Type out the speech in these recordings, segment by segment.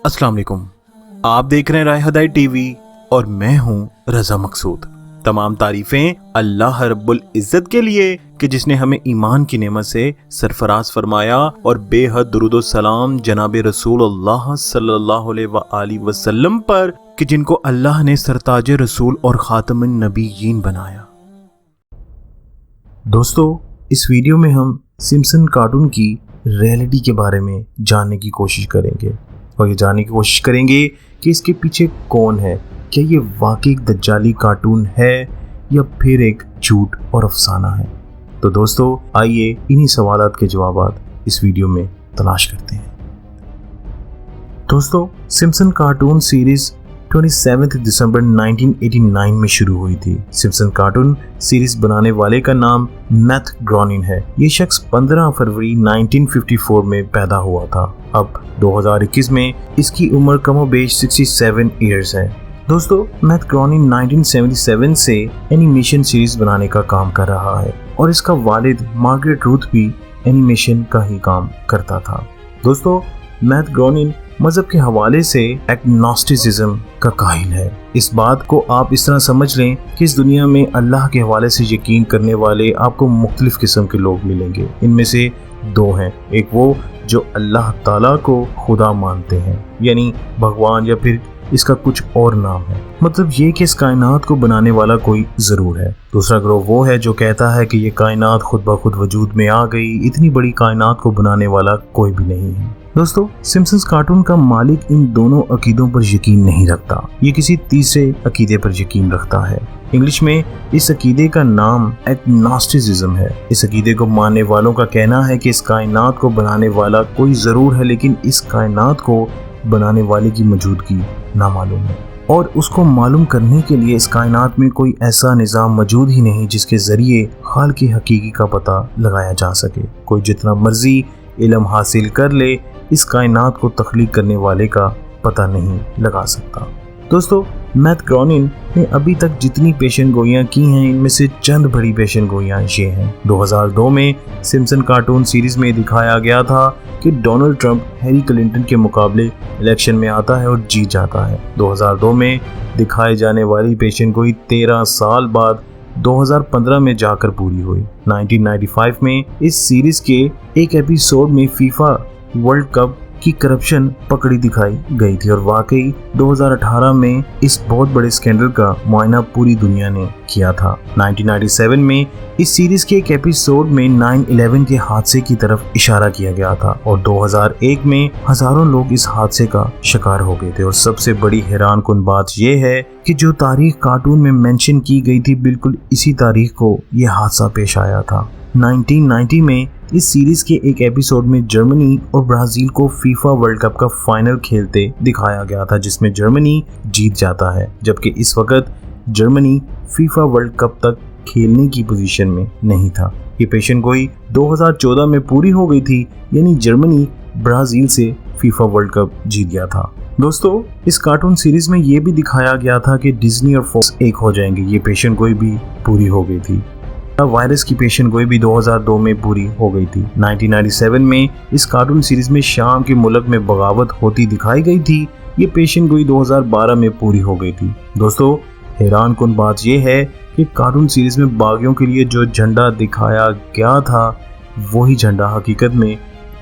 अस्सलाम वालेकुम। आप देख रहे हैं रायहदाई टीवी और मैं हूं रजा मकसूद। तमाम तारीफें अल्लाह रब्बुल इज़्ज़त के लिए कि जिसने हमें ईमान की नेमत से सरफराज फरमाया और बेहद दुरूद व सलाम जनाब रसूलुल्लाह सल्लल्लाहु अलैहि वसल्लम पर कि जिनको अल्लाह ने सरताज रसूल और खातमुन नबीयीन बनाया। दोस्तों, इस वीडियो में हम सिम्पसन कार्टून की रियलिटी के बारे में जानने की कोशिश करेंगे और ये जानने की कोशिश करेंगे कि इसके पीछे कौन है। क्या ये वाकई एक दज्जाली कार्टून है या फिर एक झूठ और अफसाना है? तो दोस्तों, आइए इन्हीं सवालात के जवाब इस वीडियो में तलाश करते हैं। दोस्तों, सिम्पसन कार्टून सीरीज 27 दिसंबर 1989 में शुरू हुई थी। सिम्पसन कार्टून सीरीज बनाने वाले का नाम मैथ ग्रोनिन है। ये शख्स 15 फरवरी 1954 में पैदा हुआ था। अब 2021 में इसकी उम्र कमोबेश 67 ईयर्स है। दोस्तों, मैथ ग्रोनिन 1977 से एनिमेशन सीरीज बनाने का काम कर रहा है और इसका वालिद मार्गरेट रूथ भी एनिमेशन का ही काम करता था। दोस्तों, मैथ ग्रोनिन मजहब के हवाले से एग्नोस्टिसिज्म का काहिल है। इस बात को आप इस तरह समझ लें कि इस दुनिया में अल्लाह के हवाले से यकीन करने वाले आपको मुख्तलिफ किस्म के लोग मिलेंगे। इनमें से दो हैं। एक वो जो अल्लाह ताला को खुदा मानते हैं, यानी भगवान, या फिर इसका कुछ और नाम है, मतलब ये कि इस कायनात को बनाने वाला कोई जरूर है। दूसरा ग्रोह वो है जो कहता है कि ये कायनात खुद ब खुद वजूद में आ गई, इतनी बड़ी कायनात को बनाने वाला कोई भी नहीं है। दोस्तों, सिम्पसन्स कार्टून का मालिक इन दोनों अकीदों पर यकीन नहीं रखता, ये किसी तीसरे अकीदे पर यकीन रखता है। इंग्लिश में इस अकीदे का नाम एग्नोस्टिसिज्म है। इस अकीदे को मानने वालों का कहना है कि इस कायनात को बनाने वाला कोई जरूर है, लेकिन इस कायनात को बनाने वाले की मौजूदगी नामालूम है और उसको मालूम करने के लिए इस कायनात में कोई ऐसा निज़ाम मौजूद ही नहीं जिसके जरिए खाल की हकीकी का पता लगाया जा सके। कोई जितना मर्जी इल्म हासिल कर ले, इस कायनात को तख्लीक करने वाले का पता नहीं लगा सकता। दोस्तों, मैथ ग्रोनिन ने अभी तक जितनी पेशन गोइयाँ की हैं, इनमें से चंद बड़ी पेशन गोइयाँ ये हैं। 2002 में सिम्पसन कार्टून सीरीज में दिखाया गया था कि डोनाल्ड ट्रंप हैरी क्लिंटन के मुकाबले इलेक्शन में आता है और जीत जाता है। 2002 में दिखाए जाने वाली पेशन गोई 13 साल बाद 2015 में जाकर पूरी हुई। 1995 में इस सीरीज के एक एपिसोड में फीफा वर्ल्ड कप की करप्शन पकड़ी दिखाई गई थी और वाकई 2018 में इस बहुत बड़े स्कैंडल का मुआयना पूरी दुनिया ने किया था। 1997 में इस सीरीज के एक एपिसोड में 9/11 के हादसे की तरफ इशारा किया गया था और 2001 में हजारों लोग इस हादसे का शिकार हो गए थे। और सबसे बड़ी हैरान कुन बात यह है कि जो तारीख कार्टून में मेंशन की गई थी, बिल्कुल इसी तारीख को यह हादसा पेश आया था। 1990 में इस सीरीज के एक एपिसोड में जर्मनी और ब्राजील को फीफा वर्ल्ड कप का फाइनल खेलते दिखाया गया था, जिसमें जर्मनी जीत जाता है, जबकि इस वक्त जर्मनी फीफा वर्ल्ड कप तक खेलने की पोजीशन में नहीं था। ये पेशन गोई 2014 में पूरी हो गई थी, यानी जर्मनी ब्राजील से फीफा वर्ल्ड कप जीत गया था। दोस्तों, इस कार्टून सीरीज में ये भी दिखाया गया था कि डिज्नी और फॉक्स एक हो जाएंगे। ये पेशन गोई भी पूरी हो गई थी। वायरस की पेशन गोई भी 2002 में पूरी हो गई थी। 1997 में इस कार्टून सीरीज में शाम के मुल्क में बगावत होती दिखाई गई थी। ये पेशन गोई 2012 में पूरी हो गई थी। दोस्तों, हैरान कुन बात यह है कि कार्टून सीरीज में बागियों के लिए जो झंडा दिखाया गया था, वही झंडा हकीकत में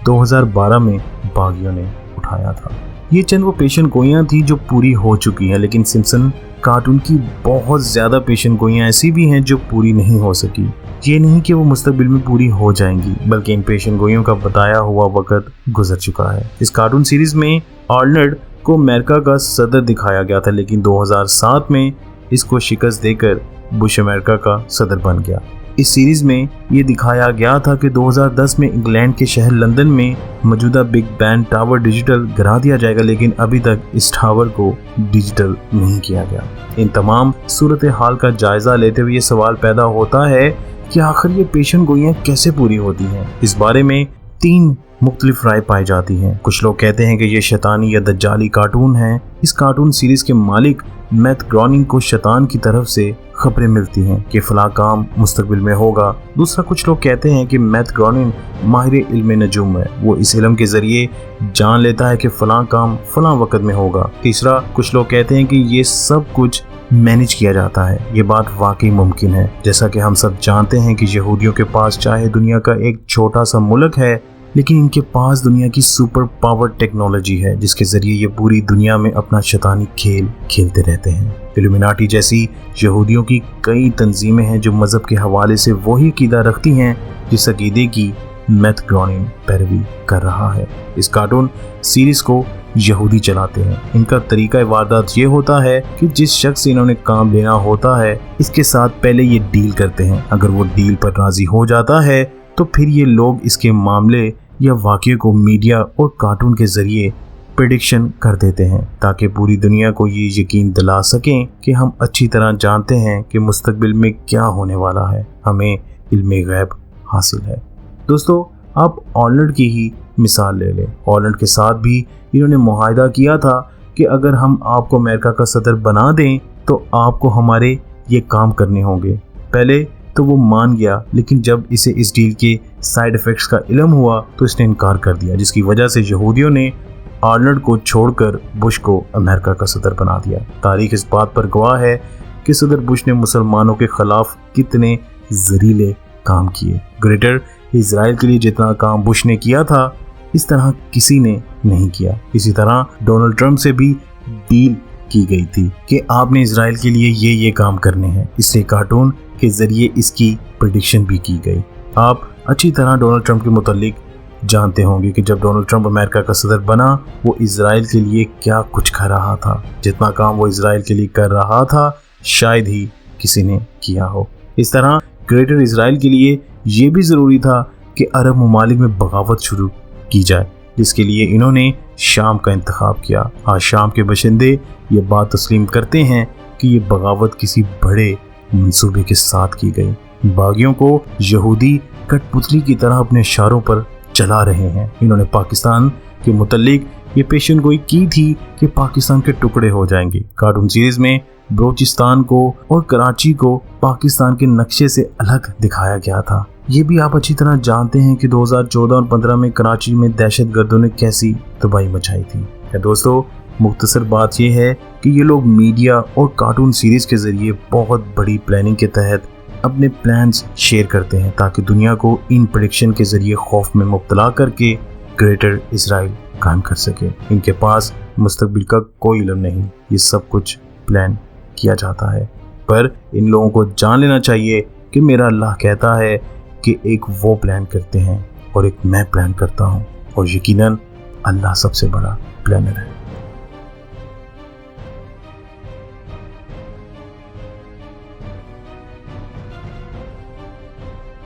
2012 में बागियों ने उठाया था। ये चंद वो पेशन गोइयाँ थी जो पूरी हो चुकी हैं, लेकिन सिम्पसन कार्टून की बहुत ज़्यादा पेशन गोइयाँ ऐसी भी हैं जो पूरी नहीं हो सकी। ये नहीं कि वो मुस्तकबिल में पूरी हो जाएंगी, बल्कि इन पेशन गोइयों का बताया हुआ वक्त गुजर चुका है। इस कार्टून सीरीज में आर्नल्ड को अमेरिका का सदर दिखाया गया था, लेकिन 2007 में इसको शिकस्त देकर बुश अमेरिका का सदर बन गया। इस सीरीज में ये दिखाया गया था कि 2010 में इंग्लैंड के शहर लंदन में मौजूदा बिग बैन टावर डिजिटल गिरा दिया जाएगा, लेकिन अभी तक इस टावर को डिजिटल नहीं किया गया। इन तमाम सूरत हाल का जायजा लेते हुए ये सवाल पैदा होता है कि आखिर ये पेशन गोइयाँ कैसे पूरी होती हैं। इस बारे में 3 मुख्तलिफ राय पाई जाती हैं। कुछ लोग कहते हैं कि ये शैतानी या दज्जाली कार्टून है। इस कार्टून सीरीज के मालिक मैथ ग्रोनिन को शैतान की तरफ से खबरें मिलती हैं कि फला काम मुस्तकबिल में होगा। दूसरा, कुछ लोग कहते हैं कि मैथ ग्रोनिन माहिर इल्म नजूम है, वो इस इल्म के जरिए जान लेता है कि फला काम फला वक्त में होगा। तीसरा, कुछ लोग कहते हैं कि ये सब कुछ मैनेज किया जाता है। ये बात वाकई मुमकिन है। जैसा कि हम सब जानते हैं कि यहूदियों के पास चाहे दुनिया का एक छोटा सा मुल्क है, लेकिन इनके पास दुनिया की सुपर पावर टेक्नोलॉजी है जिसके जरिए ये पूरी दुनिया में अपना शैतानी खेल खेलते रहते हैं। इल्यूमिनाटी जैसी यहूदियों की कई तंजीमें हैं जो मजहब के हवाले से वही अकीदा रखती हैं जिस अकीदे की मैथ ग्रोनिन पैरवी कर रहा है। इस कार्टून सीरीज को यहूदी चलाते हैं। इनका तरीका वारदात ये होता है कि जिस शख्स से इन्होंने काम लेना होता है इसके साथ पहले ये डील करते हैं। अगर वो डील पर राजी हो जाता है तो फिर ये लोग इसके मामले या वाक़ये को मीडिया और कार्टून के जरिए प्रेडिक्शन कर देते हैं ताकि पूरी दुनिया को ये यकीन दिला सकें कि हम अच्छी तरह जानते हैं कि मुस्तकबिल में क्या होने वाला है। हमें इल्मे गैब हासिल है। दोस्तों, आप ऑर्लैंड की ही मिसाल ले लें। ऑर्लैंड के साथ भी इन्होंने मुआहदा किया था कि अगर हम आपको अमेरिका का सदर बना दें तो आपको हमारे ये काम करने होंगे। पहले तो वो मान गया, लेकिन जब इसे इस डील के साइड इफ़ेक्ट्स का इल्म हुआ तो इसने इनकार कर दिया, जिसकी वजह से यहूदियों ने आर्नल्ड को छोड़कर बुश को अमेरिका का सदर बना दिया। तारीख इस बात पर गवाह है कि सदर बुश ने मुसलमानों के खिलाफ कितने जहरीले काम किए। ग्रेटर इजराइल के लिए जितना काम बुश ने किया था इस तरह किसी ने नहीं किया। इसी तरह डोनाल्ड ट्रंप से भी डील की गई थी कि आपने इजराइल के लिए ये काम करने हैं। इसलिए कार्टून के जरिए इसकी प्रेडिक्शन भी की गई। आप अच्छी तरह डोनाल्ड ट्रंप के मुतालिक जानते होंगे कि जब डोनाल्ड ट्रंप अमेरिका का सदर बना वो इजराइल के लिए क्या कुछ कर रहा था। जितना काम वो इजराइल के लिए कर रहा था शायद ही किसी ने किया हो। इस तरह ग्रेटर इजराइल के लिए ये भी ज़रूरी था कि अरब ममालिक में बगावत शुरू की जाए, जिसके लिए इन्होंने शाम का इंतखाब किया। आज शाम के बशिंदे ये बात तस्लीम करते हैं कि ये बगावत किसी बड़े मंसूबे के साथ की गई। बागियों को यहूदी कठपुतली की तरह अपने इशारों पर चला रहे हैं। इन्होंने पाकिस्तान के मुतालिक ये पेशन गोई की थी कि पाकिस्तान के टुकड़े हो जाएंगे। कार्टून सीरीज में बलोचिस्तान को और कराची को पाकिस्तान के नक्शे से अलग दिखाया गया था। ये भी आप अच्छी तरह जानते हैं कि 2014 और 15 में कराची में दहशतगर्दों ने कैसी तबाही मचाई थी। दोस्तों, मुख्तसर बात यह है कि ये लोग मीडिया और कार्टून सीरीज के जरिए बहुत बड़ी प्लानिंग के तहत अपने प्लान्स शेयर करते हैं ताकि दुनिया को इन प्रेडिक्शन के जरिए खौफ में मुब्तला करके ग्रेटर इजराइल कायम कर सके। इनके पास मुस्तकबिल का कोई इल्म नहीं, ये सब कुछ प्लान किया जाता है। पर इन लोगों को जान लेना चाहिए कि मेरा अल्लाह कहता है कि एक वो प्लान करते हैं और एक मैं प्लान करता हूँ, और यकीनन अल्लाह सबसे बड़ा प्लानर है।